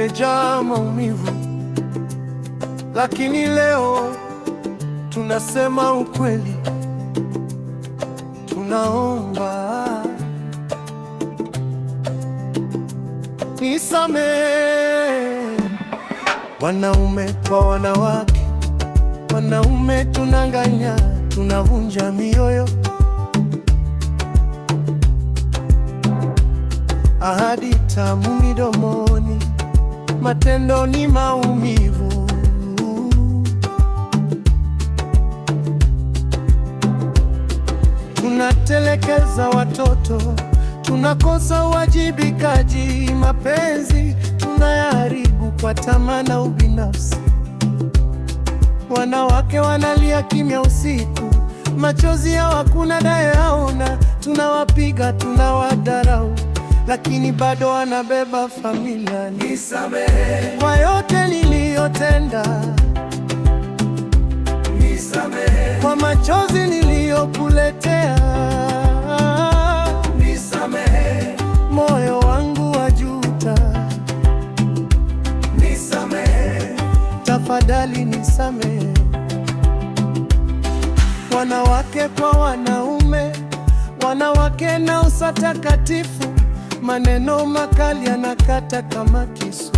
umejaa maumivu, lakini leo tunasema ukweli. Tunaomba nisamehe, wanaume kwa wanawake, wanaume tunanganya, tunavunja mioyo. Ahadi tamu midomoni, matendo ni maumivu. Tunatelekeza watoto, tunakosa uwajibikaji. Mapenzi tunayaharibu kwa tamaa na ubinafsi. Wanawake wanalia kimya usiku, machozi yao hakuna dayaona. Tunawapiga, tunawadharau, lakini bado wanabeba familia. Nisamehe kwa yote niliyotenda, nisamehe kwa machozi niliyokuletea, nisamehe moyo wangu wajuta, nisamehe tafadhali nisamehe. Wanawake kwa wanaume, wanawake na usatakatifu, maneno makali yanakata kama kisu.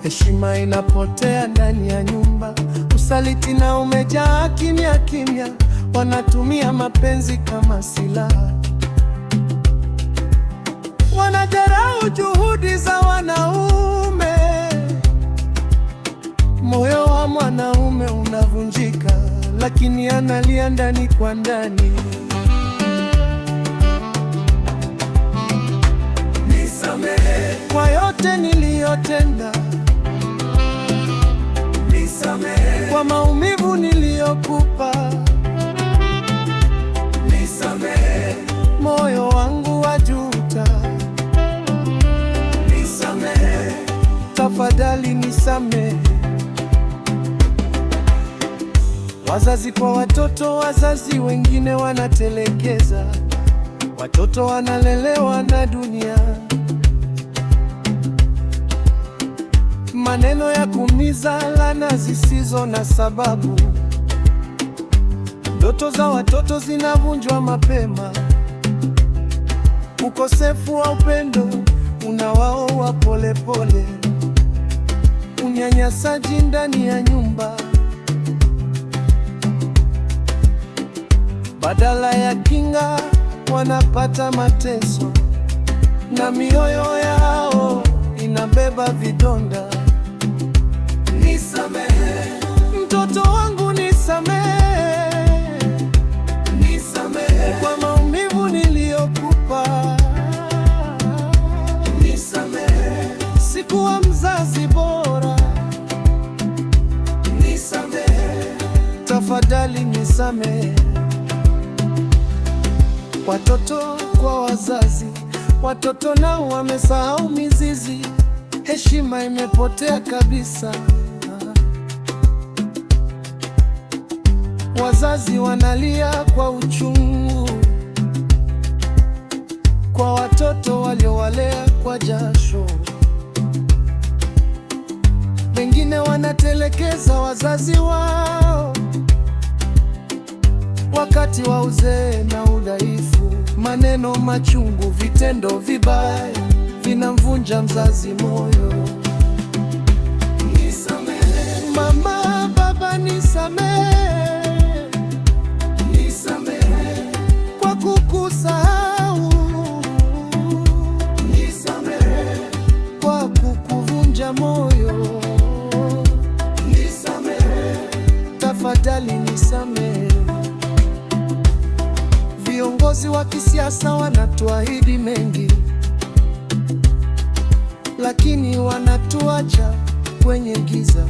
Heshima inapotea ndani ya nyumba, usaliti na umejaa kimya kimya. Wanatumia mapenzi kama silaha, wanadharau juhudi za wanaume. Moyo wa mwanaume unavunjika, lakini analia ndani kwa ndani. Nisamehe kwa yote niliyotenda, nisamehe kwa maumivu niliyokupa, nisamehe moyo wangu wajuta, nisamehe tafadhali nisamehe. Wazazi kwa watoto, wazazi wengine wanatelekeza, watoto wanalelewa na dunia. Maneno ya kuumiza, laana zisizo na sababu. Ndoto za watoto zinavunjwa mapema. Ukosefu wa upendo unawaoa polepole. Unyanyasaji ndani ya nyumba, badala ya kinga wanapata mateso, na mioyo yao inabeba vidonda. Nisamehe mtoto wangu, nisamehe, nisamehe kwa maumivu niliyokupa, nisamehe sikuwa mzazi bora, nisamehe tafadhali nisamehe. Watoto kwa wazazi, watoto nao wamesahau mizizi. Heshima imepotea kabisa. Wazazi wanalia kwa uchungu kwa watoto waliowalea kwa jasho. Wengine wanatelekeza wazazi wao wakati wa uzee na udhaifu. Maneno machungu, vitendo vibaya vinamvunja mzazi moyo. Nisamehe mama, baba, nisamehe, nisamehe kwa kukusahau, nisamehe kwa kukuvunja moyo, nisamehe tafadhali nisamehe. Viongozi wa kisiasa wanatuahidi mengi, lakini wanatuacha kwenye giza.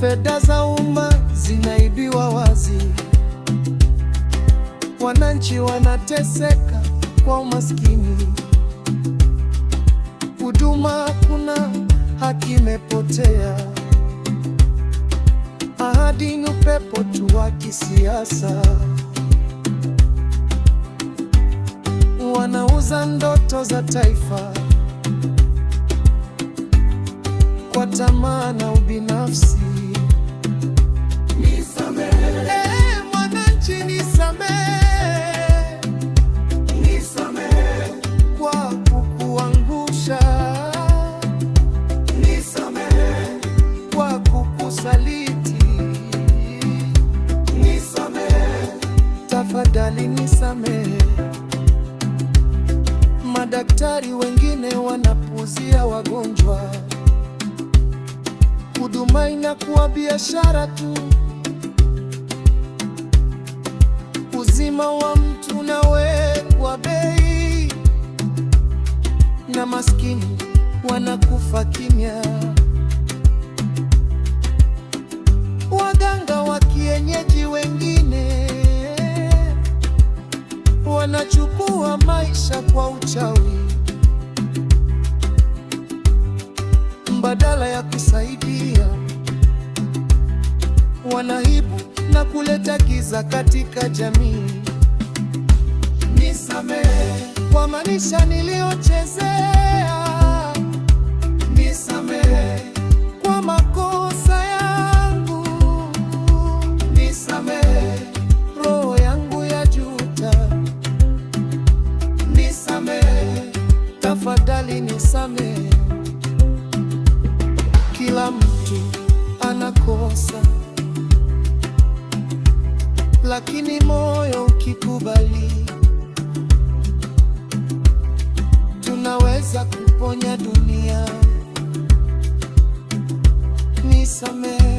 Fedha za umma zinaibiwa wazi, wananchi wanateseka kwa umaskini. Huduma hakuna, haki imepotea. Ahadi ni upepo tu wa kisiasa. wanauza ndoto za taifa kwa tamaa na ubinafsi. Nisamehe, mwananchi, nisamehe, nisamehe kwa kukuangusha, nisamehe kwa kukusaliti, nisamehe, tafadhali nisamehe. Madaktari wengine wanapuzia wagonjwa, huduma inakuwa biashara tu. Uzima wa mtu unawekwa bei, na maskini wanakufa kimya. Waganga wa kienyeji wengine wanachukua maisha kwa uchawi, badala ya kusaidia wanaibu na kuleta giza katika jamii. Nisamehe kwa maisha niliyochezea, nisamehe kwa makosa yangu, nisamehe roho yangu ya juta, nisamehe, tafadhali nisamehe. Kila mtu anakosa, lakini moyo ukikubali, tunaweza kuponya dunia. Nisamehe.